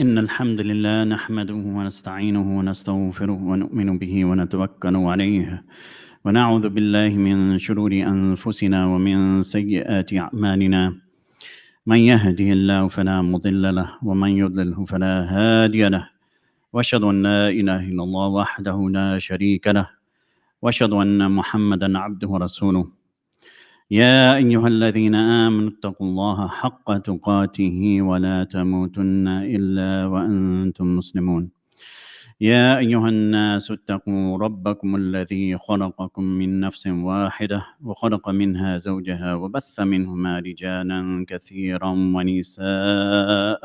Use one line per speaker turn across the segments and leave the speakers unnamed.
إن الحمد لله نحمده ونستعينه ونستغفره ونؤمن به ونتوكل عليه ونعوذ بالله من شرور أنفسنا ومن سيئات أعمالنا من يهده الله فلا مضل له ومن يضلله فلا هادي له وأشهد أن لا إله إلا الله وحده لا شريك له وأشهد أن محمدا عبده ورسوله يا أيها الذين آمنوا اتقوا الله حق تقاته ولا تموتن إلا وأنتم مسلمون يا أيها الناس اتقوا ربكم الذي خلقكم من نفس واحدة وخلق منها زوجها وبث منهما رجالا كثيرا ونساء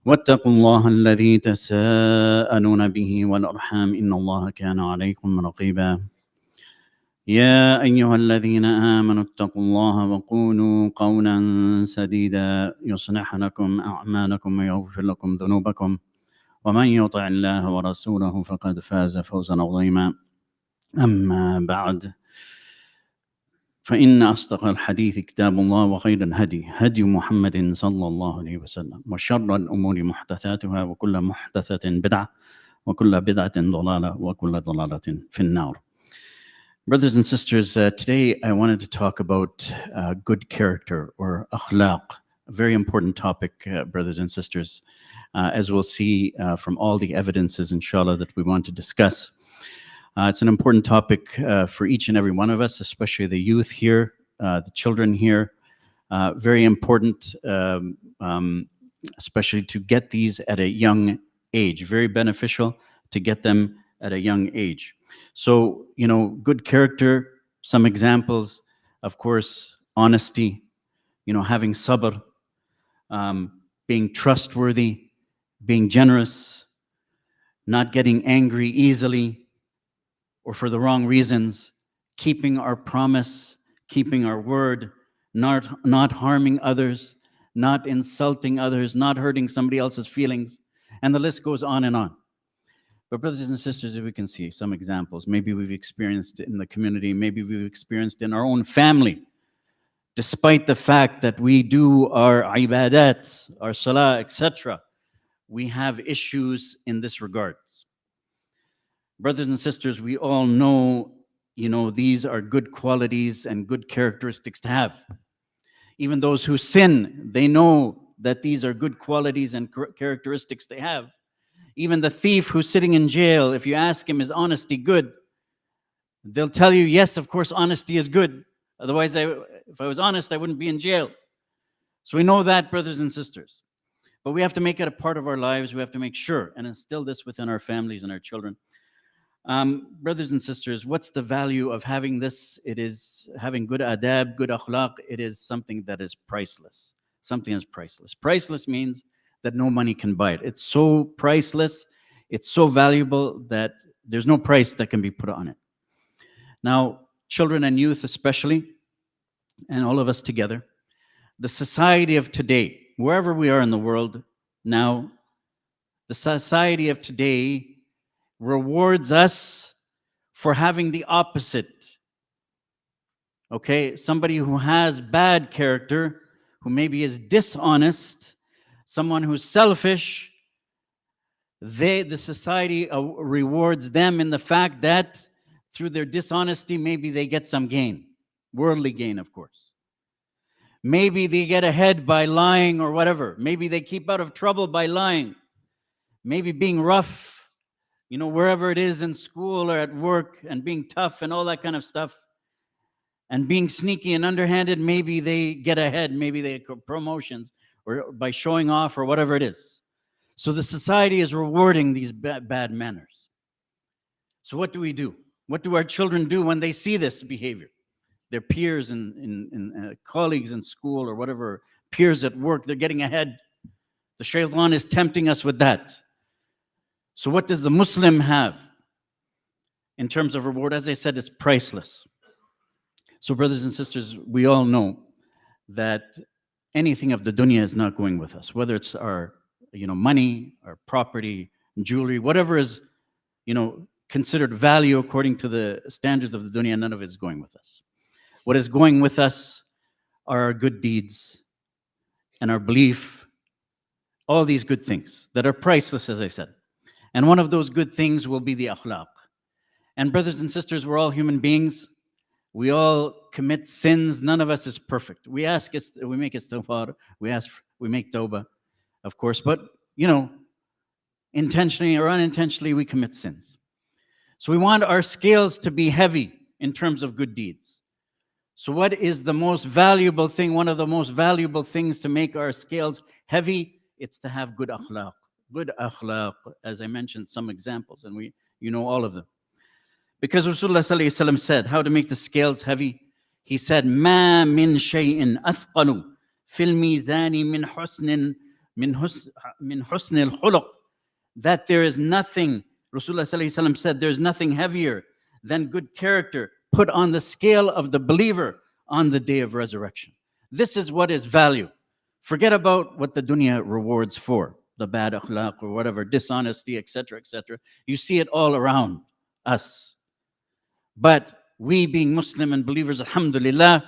واتقوا الله الذي تساءلون به والأرحام إن الله كان عليكم رقيبا يا أيها الذين آمنوا اتقوا الله وقولوا قولا سديدا يصلح لكم أعمالكم ويغفر لكم ذنوبكم ومن يطع الله ورسوله فقد فاز فوزا عظيما أما بعد فإن أصدق الحديث كتاب الله وخير الهدي هدي محمد صلى الله عليه وسلم وشر الأمور محدثاتها وكل محدثة بدعة وكل بدعة ضلالة وكل ضلالة في النار. Brothers and sisters, today I wanted to talk about good character or akhlaq, a very important topic, brothers and sisters, as we'll see from all the evidences, inshallah, that we want to discuss. It's an important topic for each and every one of us, especially the youth here, the children here. Very important, especially to get these at a young age. Very beneficial to get them at a young age. So, good character, some examples, of course, honesty, having sabr, being trustworthy, being generous, not getting angry easily or for the wrong reasons, keeping our promise, keeping our word, not harming others, not insulting others, not hurting somebody else's feelings, and the list goes on and on. But brothers and sisters, if we can see some examples, maybe we've experienced it in the community, maybe we've experienced in our own family, despite the fact that we do our ibadat, our salah, etc., we have issues in this regard. Brothers and sisters, we all know, these are good qualities and good characteristics to have. Even those who sin, they know that these are good qualities and characteristics they have. Even the thief who's sitting in jail, if you ask him, is honesty good? They'll tell you, yes, of course, honesty is good. Otherwise, if I was honest, I wouldn't be in jail. So we know that, brothers and sisters. But we have to make it a part of our lives. We have to make sure and instill this within our families and our children. Brothers and sisters, what's the value of having this? It is having good adab, good akhlaq. It is something that is priceless. Something is priceless. Priceless means that no money can buy it. It's so priceless, it's so valuable that there's no price that can be put on it. Now, children and youth especially, and all of us together, the society of today, wherever we are in the world now, the society of today rewards us for having the opposite. Okay, somebody who has bad character, who maybe is dishonest, someone who's selfish, the society rewards them in the fact that through their dishonesty, maybe they get some gain, worldly gain, of course. Maybe they get ahead by lying or whatever. Maybe they keep out of trouble by lying. Maybe being rough, wherever it is in school or at work, and being tough and all that kind of stuff. And being sneaky and underhanded, maybe they get ahead, maybe they get promotions, or by showing off or whatever it is. So the society is rewarding these bad manners. So what do we do? What do our children do when they see this behavior? Their peers and colleagues in school or whatever, peers at work, they're getting ahead. The shaitan is tempting us with that. So what does the Muslim have in terms of reward? As I said, it's priceless. So brothers and sisters, we all know that anything of the dunya is not going with us, whether it's our, money, our property, jewelry, whatever is, considered value according to the standards of the dunya, none of it is going with us. What is going with us are our good deeds and our belief All these good things that are priceless, as I said. And one of those good things will be the akhlaq. And brothers and sisters, we're all human beings. We all commit sins. None of us is perfect. We make istighfar, we make tawbah, of course, but you know, intentionally or unintentionally, we commit sins. So we want our scales to be heavy in terms of good deeds. So what is the most valuable thing? One of the most valuable things to make our scales heavy, it's to have good akhlaq. Good akhlaq, as I mentioned some examples, and you know all of them. Because Rasulullah sallallahu alaihi wasallam said, how to make the scales heavy? He said, "Ma min shay'in athqalu fil mizani min husn al-khuluq." That there is nothing, Rasulullah sallallahu alaihi wasallam said, there's nothing heavier than good character put on the scale of the believer on the day of resurrection. This is what is value. Forget about what the dunya rewards for, the bad akhlaq or whatever, dishonesty, etc., etc. You see it all around us. But we being Muslim and believers, alhamdulillah,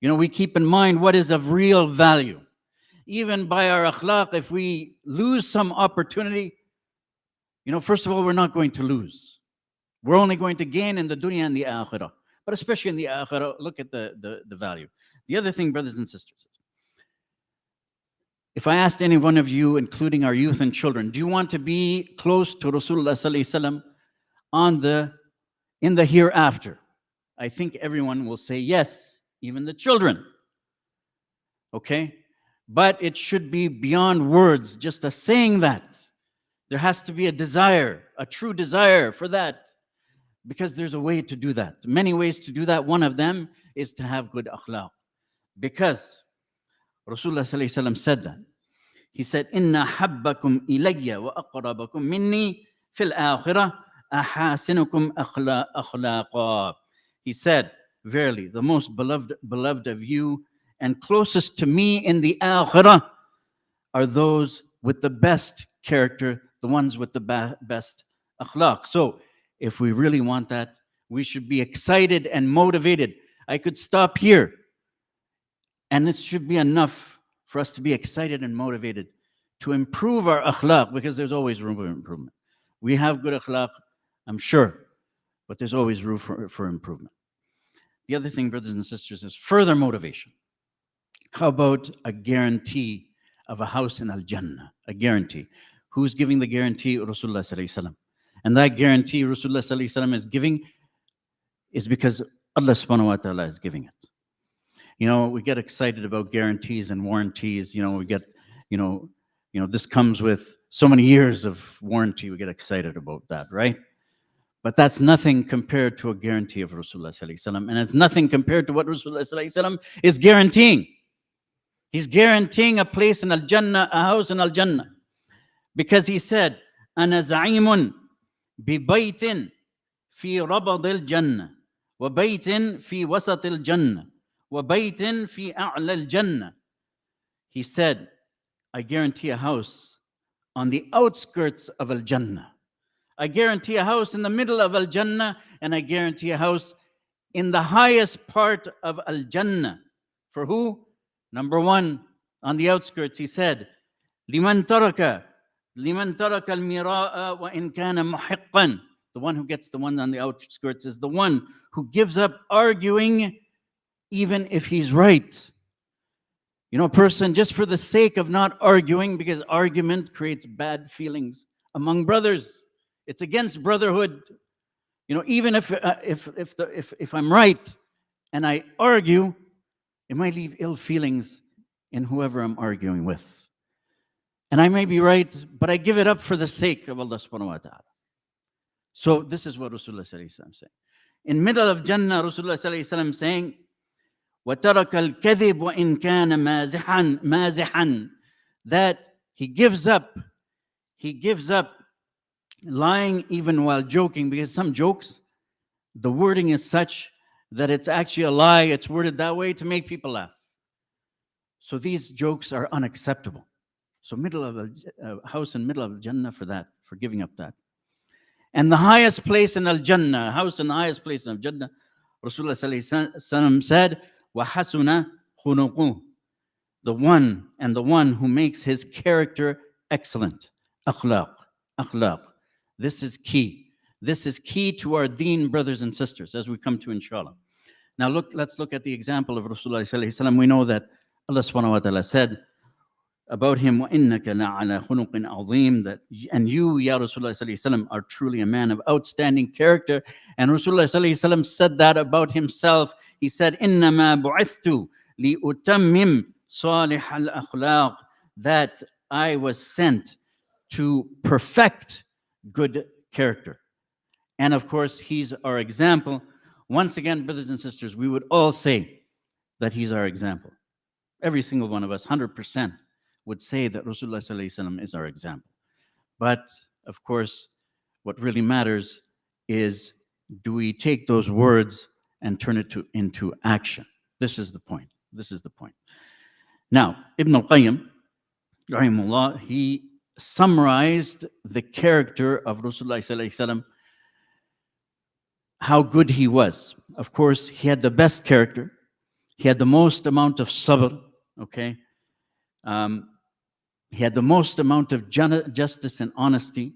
we keep in mind what is of real value. Even by our akhlaq, if we lose some opportunity, first of all, we're not going to lose. We're only going to gain in the dunya and the akhirah. But especially in the akhirah, look at the value. The other thing, brothers and sisters, if I asked any one of you, including our youth and children, do you want to be close to Rasulullah sallallahu alaihi wasallam in the hereafter? I think everyone will say yes, even the children. Okay? But it should be beyond words, just a saying that. There has to be a desire, a true desire for that. Because there's a way to do that. Many ways to do that. One of them is to have good akhlaq. Because Rasulullah sallallahu alaihi wasallam said that. He said, "Inna habbakum ilayya wa aqrabakum minni fil akhirah ahasinukum akhlaqa." He said, "Verily, the most beloved of you and closest to me in the akhirah are those with the best character, the ones with the best akhlaq." So, if we really want that, we should be excited and motivated. I could stop here, and this should be enough for us to be excited and motivated to improve our akhlaq, because there's always room for improvement. We have good akhlaq, I'm sure, but there's always room for improvement. The other thing, brothers and sisters, is further motivation. How about a guarantee of a house in Al-Jannah? A guarantee. Who's giving the guarantee? Rasulullah sallallahu alaihi wasallam. And that guarantee Rasulullah sallallahu alaihi wasallam is giving is because Allah subhanahu wa ta'ala is giving it. We get excited about guarantees and warranties. We get, this comes with so many years of warranty. We get excited about that, right? But that's nothing compared to a guarantee of Rasulullah sallallahu alaihi wasallam, and it's nothing compared to what Rasulullah sallallahu alaihi wasallam is guaranteeing. He's guaranteeing a place in Al-Jannah, a house in Al-Jannah, because he said, "Ana za'imun bi baytin fi rabad al-Jannah, wa baytin fi wasat al-Jannah, wa baytin fi a'la al-Jannah." He said, I guarantee a house on the outskirts of Al-Jannah. I guarantee a house in the middle of Al-Jannah, and I guarantee a house in the highest part of Al-Jannah. For who? Number one, on the outskirts, he said, "Liman taraka al-mira'a wa in kana muhiqqan." The one who gets the one on the outskirts is the one who gives up arguing even if he's right. A person, just for the sake of not arguing, because argument creates bad feelings among brothers. It's against brotherhood. Even if I'm right and I argue, it might leave ill feelings in whoever I'm arguing with. And I may be right, but I give it up for the sake of Allah subhanahu wa ta'ala. So this is what Rasulullah sallallahu alaihi wasallam saying. In middle of Jannah, Rasulullah sallallahu alaihi wasallam saying, وَتَرَكَ الْكَذِبُ وَإِنْ كَانَ مَازِحًا, that he gives up lying even while joking, because some jokes, the wording is such that it's actually a lie. It's worded that way to make people laugh. So these jokes are unacceptable. So middle of a house in middle of Jannah for that, for giving up that. And the highest place in Al-Jannah, house in the highest place in Al-Jannah, Rasulullah sallallahu alaihi wasallam said, وَحَسُنَ خُلُقُهُ, the one who makes his character excellent. Akhlaq, akhlaq. This is key. This is key to our deen, brothers and sisters, as we come to inshallah. Now let's look at the example of Rasulullah sallallahu alaihi wasallam. We know that Allah subhanahu wa ta'ala said about him, وَإِنَّكَ لَعَلَى خُلُقٍ عَظِيمٍ, that and you, Ya Rasulullah sallallahu alaihi wasallam, are truly a man of outstanding character. And Rasulullah sallallahu alaihi wasallam said that about himself. He said, إِنَّمَا بُعِثْتُ لِأُتَمِّمْ صَالِحَ الْأَخْلَاقِ, that I was sent to perfect good character. And of course, he's our example. Once again, brothers and sisters, we would all say that he's our example. Every single one of us, 100%, would say that Rasulullah sallallahu alaihi wasallam is our example. But of course, what really matters is, do we take those words and turn it into action? This is the point. This is the point. Now, Ibn al-Qayyim, rahimahullah, he summarized the character of Rasulullah sallallahu alaihi wasallam, how good he was. Of course, he had the best character. He had the most amount of sabr, okay? He had the most amount of justice and honesty.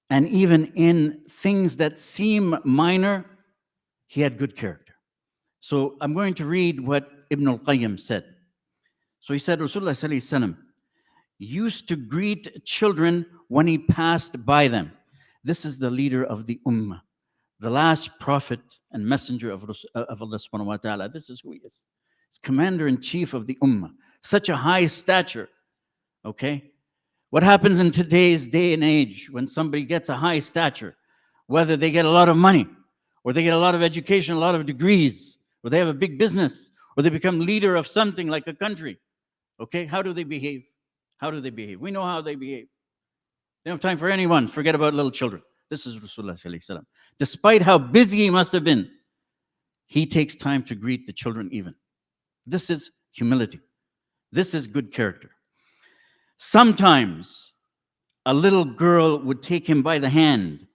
And even in things that seem minor, he had good character. So I'm going to read what Ibn al-Qayyim said. So he said, Rasulullah sallallahu alaihi wasallam used to greet children when he passed by them. This is the leader of the ummah, the last prophet and messenger of Allah subhanahu wa ta'ala. This is who he is. He's commander-in-chief of the ummah. Such a high stature, okay? What happens in today's day and age when somebody gets a high stature, whether they get a lot of money, or they get a lot of education, a lot of degrees, or they have a big business, or they become leader of something like a country, okay? How do they behave? How do they behave? We know how they behave. They don't have time for anyone. Forget about little children. This is Rasulullah sallallahu alaihi wasallam. Despite how busy he must have been, he takes time to greet the children even. This is humility. This is good character. Sometimes a little girl would take him by the hand.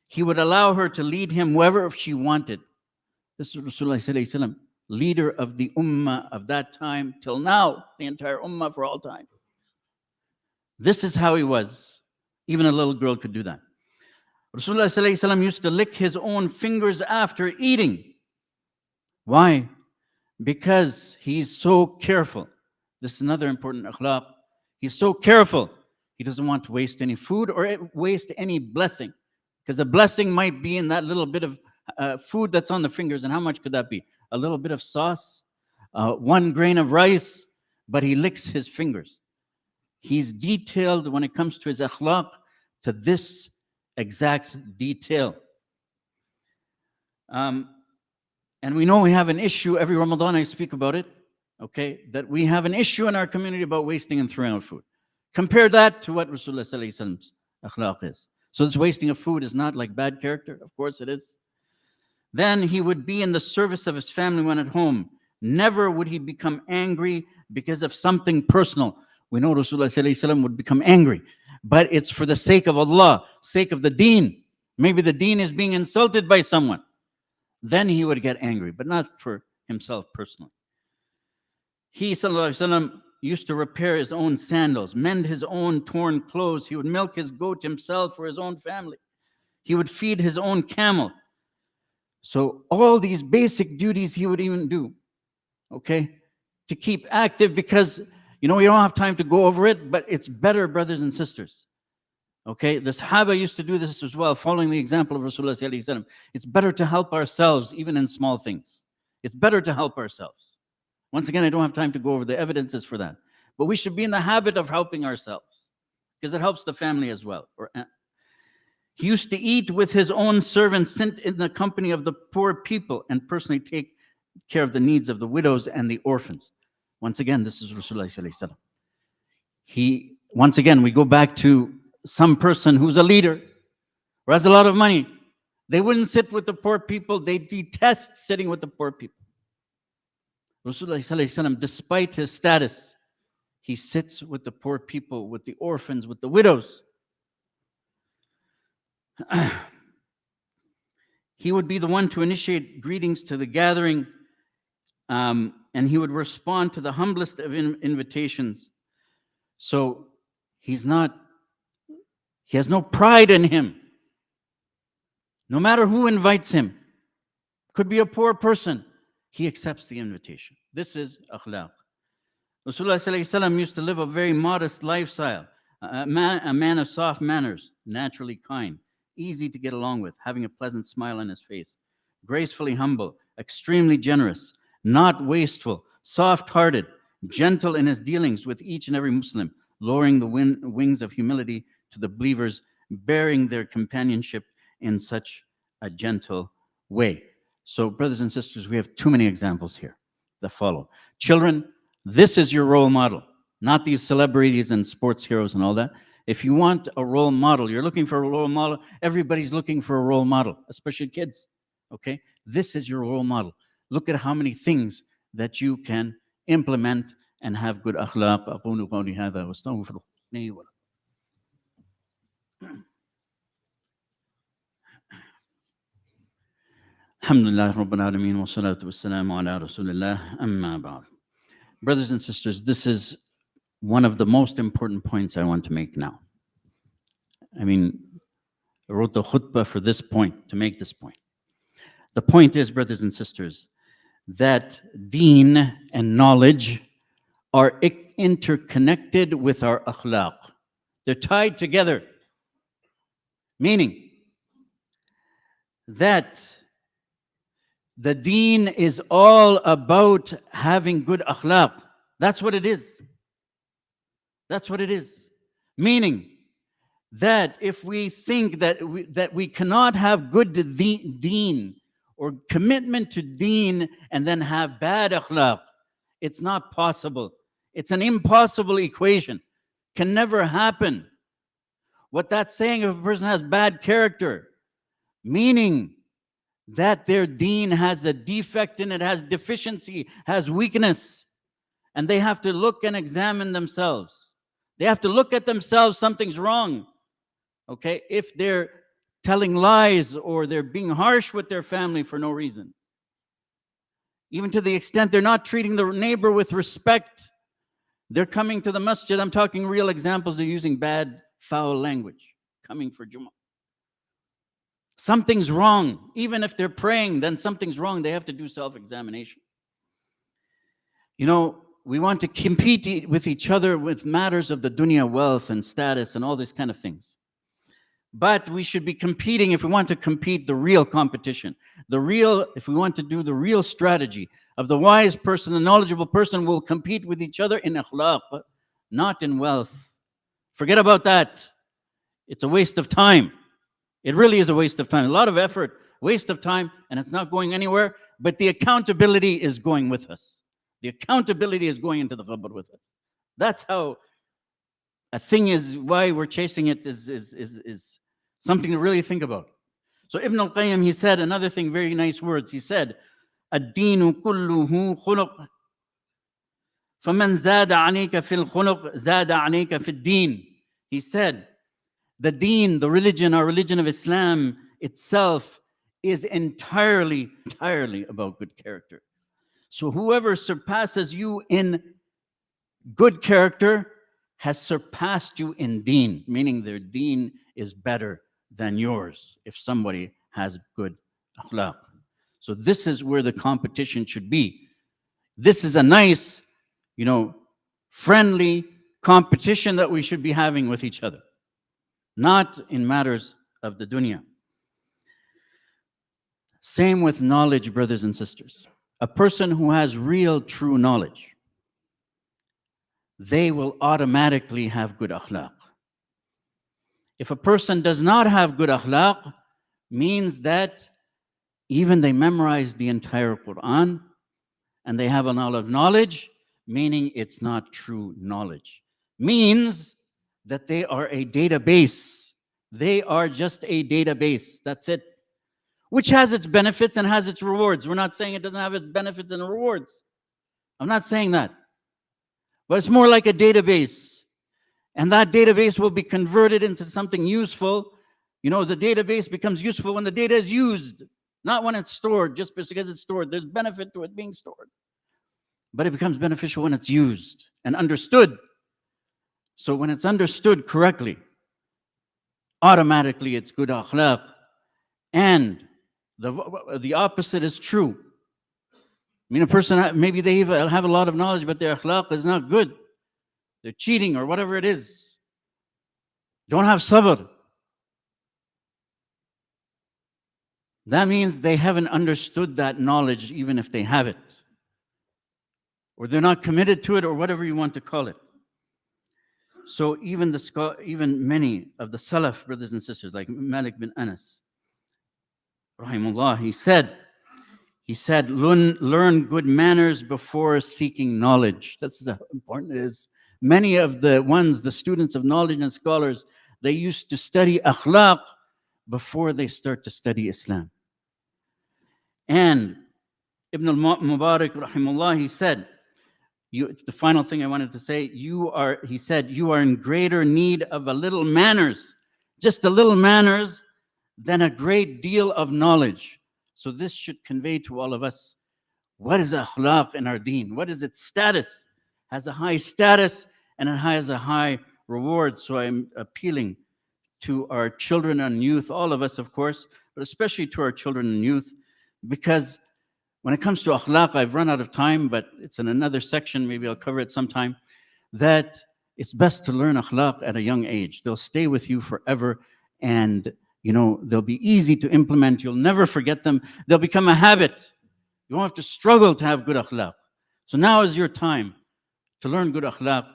He would allow her to lead him wherever she wanted. This is Rasulullah sallallahu alaihi wasallam, leader of the ummah of that time till now, the entire ummah for all time. This is how he was. Even a little girl could do that. Rasulullah sallallahu alaihi wasallam used to lick his own fingers after eating. Why? Because he's so careful. This is another important akhlaq. He's so careful. He doesn't want to waste any food or waste any blessing. Because the blessing might be in that little bit of food that's on the fingers. And how much could that be? A little bit of sauce, 1 grain of rice, but he licks his fingers. He's detailed when it comes to his akhlaq to this exact detail. And we know we have an issue every Ramadan. I speak about it, okay? That we have an issue in our community about wasting and throwing out food. Compare that to what Rasulullah sallallahu alaihi wasallam's akhlaq is. So this wasting of food is not like bad character. Of course it is. Then he would be in the service of his family when at home. Never would he become angry because of something personal. We know Rasulullah sallallahu alaihi wasallam would become angry, but it's for the sake of Allah, sake of the deen. Maybe the deen is being insulted by someone. Then he would get angry, but not for himself personally. He, sallallahu alaihi wasallam, used to repair his own sandals, mend his own torn clothes. He would milk his goat himself for his own family. He would feed his own camel. So all these basic duties he would even do, okay, to keep active, because, you know, we don't have time to go over it, but it's better, brothers and sisters. Okay, the Sahaba used to do this as well, following the example of Rasulullah sallallahu alaihi wasallam. It's better to help ourselves, even in small things. It's better to help ourselves. Once again, I don't have time to go over the evidences for that. But we should be in the habit of helping ourselves, because it helps the family as well. He used to eat with his own servants, sent in the company of the poor people, and personally take care of the needs of the widows and the orphans. Once again, this is Rasulullah sallallahu alaihi wasallam. Once again, we go back to some person who's a leader or has a lot of money. They wouldn't sit with the poor people. They detest sitting with the poor people. Rasulullah sallallahu alaihi wasallam, despite his status, he sits with the poor people, with the orphans, with the widows. He would be the one to initiate greetings to the gathering. and he would respond to the humblest of invitations. So he has no pride in him. No matter who invites him, could be a poor person, he accepts the invitation. This is akhlaq. Rasulullah ﷺ used to live a very modest lifestyle, a man of soft manners, naturally kind, easy to get along with, having a pleasant smile on his face, gracefully humble, extremely generous, not wasteful, soft-hearted, gentle in his dealings with each and every Muslim, lowering the wings of humility to the believers, bearing their companionship in such a gentle way. So, brothers and sisters, we have too many examples here that follow. Children, this is your role model, not these celebrities and sports heroes and all that. If you want a role model, you're looking for a role model, everybody's looking for a role model, especially kids, okay? This is your role model. Look at how many things that you can implement and have good akhlaq. أقول قولي هذا وأستغفر الله ولكم. Alhamdulillah Rabbil Alameen wa salatu wassalamu ala Rasulillah amma ba'd. Brothers and sisters, this is one of the most important points I want to make now. I mean, I wrote the khutbah for this point, to make this point. The point is, brothers and sisters, that deen and knowledge are interconnected with our akhlaq. They're tied together. Meaning that the deen is all about having good akhlaq. That's what it is. That's what it is. Meaning that if we think that we cannot have good deen or commitment to deen and then have bad akhlaq, it's not possible. It's an impossible equation. Can never happen. What that's saying, if a person has bad character, meaning that their deen has a defect in it, has deficiency, has weakness, and they have to look and examine themselves. They have to look at themselves, something's wrong. Okay, if they're telling lies or they're being harsh with their family for no reason, even to the extent they're not treating the neighbor with respect, they're coming to the masjid. I'm talking real examples. They're using bad, foul language, coming for Jummah. Something's wrong. Even if they're praying, then something's wrong. They have to do self-examination. You know, we want to compete with each other with matters of the dunya, wealth and status and all these kind of things. But we should be competing, if we want to compete, the real competition. If we want to do the real strategy of the wise person, the knowledgeable person will compete with each other in akhlaq, not in wealth. Forget about that. It's a waste of time. It really is a waste of time. A lot of effort, waste of time, and it's not going anywhere. But the accountability is going with us. The accountability is going into the qabr with us. That's how a thing is, why we're chasing it is something to really think about. So Ibn al-Qayyim, he said another thing, very nice words. He said, الدين كله خلق فمن زاد عليك في الخلق زاد عليك في الدين. He said, the deen, the religion, our religion of Islam itself is entirely about good character. So whoever surpasses you in good character has surpassed you in deen, meaning their deen is better than yours if somebody has good akhlaq. So this is where the competition should be. This is a nice, friendly competition that we should be having with each other, not in matters of the dunya. Same with knowledge, brothers and sisters. A person who has real, true knowledge, they will automatically have good akhlaq. If a person does not have good akhlaq, means that even they memorized the entire Quran and they have a lot of knowledge, meaning it's not true knowledge. Means that they are a database. They are just a database. That's it. Which has its benefits and has its rewards. We're not saying it doesn't have its benefits and rewards. I'm not saying that. But it's more like a database. And that database will be converted into something useful. The database becomes useful when the data is used, not when it's stored, just because it's stored. There's benefit to it being stored. but it becomes beneficial when it's used and understood. So when it's understood correctly, automatically it's good akhlaq. And the opposite is true. I mean, a person, maybe they even have a lot of knowledge, but their akhlaq is not good. They're cheating or whatever it is. Don't have sabr. That means they haven't understood that knowledge, even if they have it. Or they're not committed to it, or whatever you want to call it. So even many of the Salaf brothers and sisters, like Malik bin Anas, rahimahullah, he said, learn good manners before seeking knowledge. That's how important it is. Many of the students of knowledge and scholars, they used to study akhlaq before they start to study Islam. And Ibn al-Mubarak, rahimahullah, he said, the final thing I wanted to say, he said, you are in greater need of a little manners, just a little manners, than a great deal of knowledge. So this should convey to all of us, what is akhlaq in our deen? What is its status? It has a high status and it has a high reward. So I'm appealing to our children and youth, all of us, of course, but especially to our children and youth, because when it comes to akhlaq, I've run out of time, but it's in another section, maybe I'll cover it sometime, that it's best to learn akhlaq at a young age. They'll stay with you forever, and they'll be easy to implement. You'll never forget them. They'll become a habit. You won't have to struggle to have good akhlaq. So now is your time to learn good akhlaq.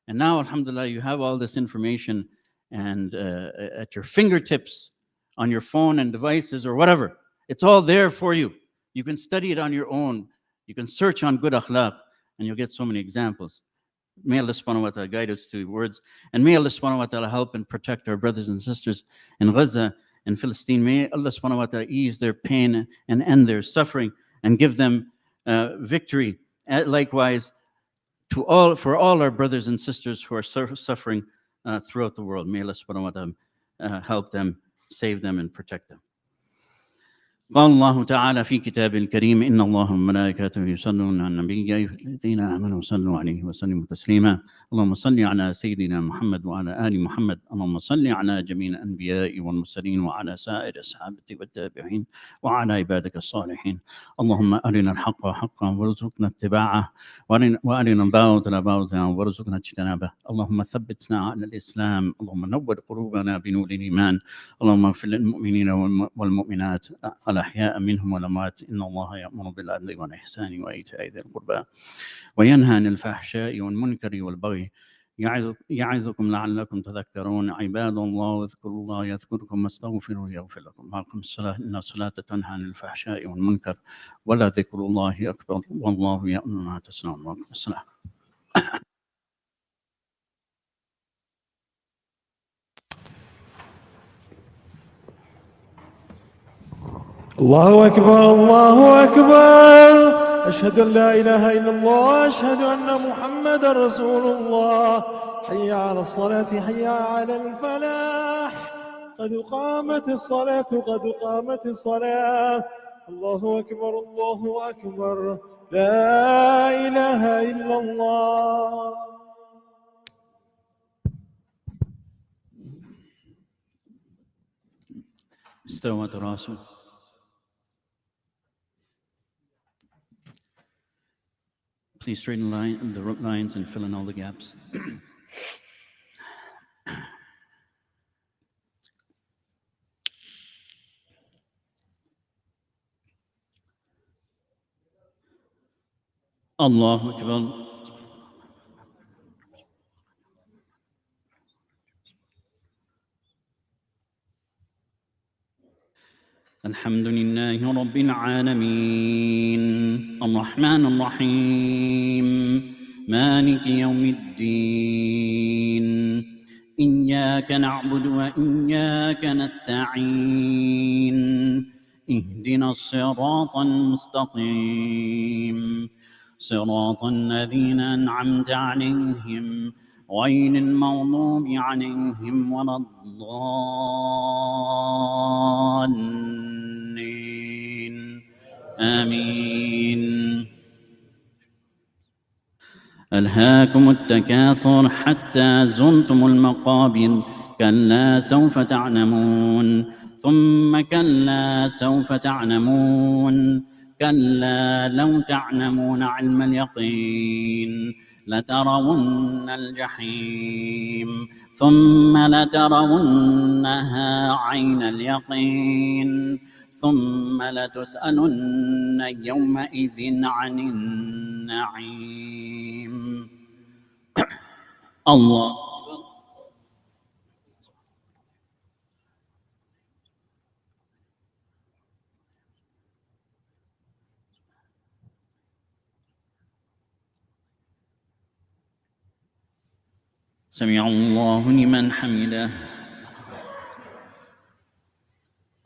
And now, alhamdulillah, you have all this information and at your fingertips, on your phone and devices or whatever. It's all there for you. You can study it on your own. You can search on good akhlaq, and you'll get so many examples. May Allah subhanahu wa ta'ala guide us to words, and may Allah subhanahu wa ta'ala help and protect our brothers and sisters in Gaza and Palestine. May Allah subhanahu wa ta'ala ease their pain and end their suffering and give them victory. Likewise, for all our brothers and sisters who are suffering throughout the world. May Allah subhanahu wa ta'ala help them, save them, and protect them. قال الله تعالى في كتابه الكريم إن الله وملائكته يصلون على النبي يا أيها الذين آمنوا صلوا عليه وسلموا تسليما اللهم صل على سيدنا محمد وعلى آل محمد اللهم صل على جميع الأنبياء والمرسلين وعلى سائر الصحابة والتابعين وعلى عبادك الصالحين اللهم أرنا الحق حقا وارزقنا اتباعه وأرنا الباطل باطلا وارزقنا اجتنابه اللهم ثبتنا على الإسلام اللهم نور قلوبنا بنور الإيمان اللهم اغفر للمؤمنين والمؤمنات الأحياء منهم والأموات إن الله يأمر بالعدل والإحسان وإيتاء ذي القربى وينهى عن الفحشاء والمنكر والبغي يعظكم لعلكم تذكرون عباد الله اذكروا الله يذكركم واستغفروه يغفر لكم وأقم الصلاة إن الصلاة تنهى عن الفحشاء والمنكر ولذكر الله أكبر والله يأمر ما تصنعون وأقم الصلاة.
الله أكبر الله أكبر أشهد أن لا إله إلا الله أشهد أن محمد رسول الله حي على الصلاة حي على الفلاح قد قامت الصلاة قد قامت الصلاة الله أكبر الله أكبر لا إله إلا الله.
استوت راسه. Please straighten the lines and fill in all the gaps. Allahu Akbar. الحمد لله رب العالمين الرحمن الرحيم مالك يوم الدين إياك نعبد وإياك نستعين اهدنا الصراط المستقيم صراط الذين أنعمت عليهم غير المغضوب عليهم ولا الضالين آمين. ألهاكم التكاثر حتى زرتم المقابر كلا سوف تعلمون ثم كلا سوف تعلمون كلا لو تعلمون علم اليقين لترون الجحيم ثم لترونها عين اليقين ثم لتسألن يومئذ عن النعيم. الله. سمع الله لمن حمده.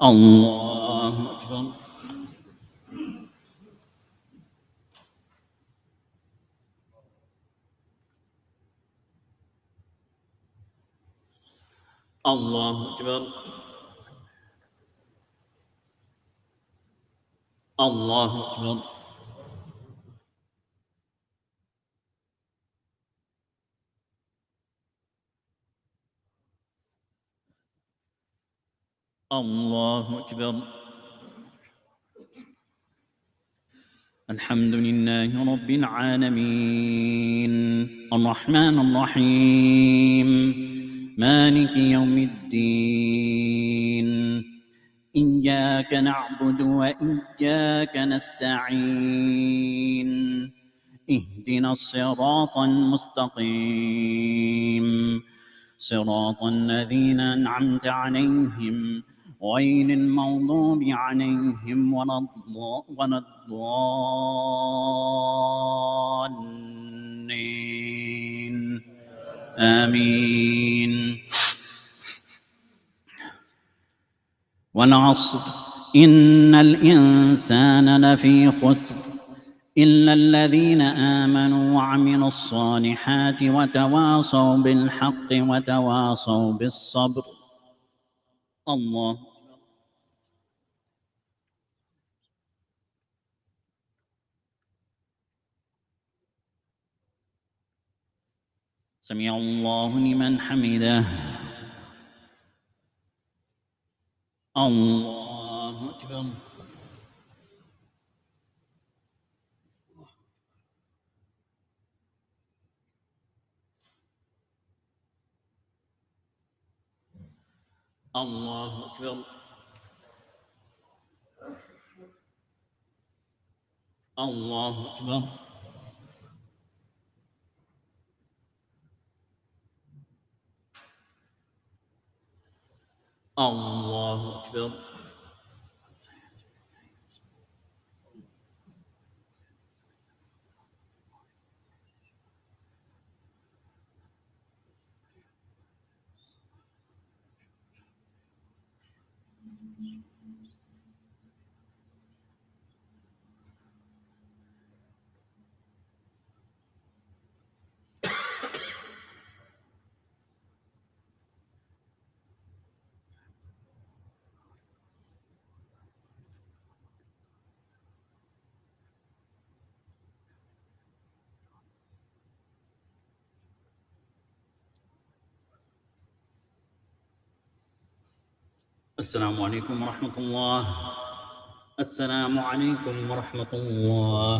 الله أكبر. الله أكبر. الله أكبر. الله أكبر. الحمد لله رب العالمين الرحمن الرحيم مالك يوم الدين إياك نعبد وإياك نستعين اهدنا الصراط المستقيم صراط الذين أنعمت عليهم غير المغضوب عليهم ولا الضالين آمين. والعصر إن الإنسان لفي خسر إلا الذين آمنوا وعملوا الصالحات وتواصوا بالحق وتواصوا بالصبر. الله. سمع الله لمن حمده. الله أكبر. الله أكبر. الله أكبر. الله أكبر. السلام عليكم ورحمة الله. السلام عليكم ورحمة الله.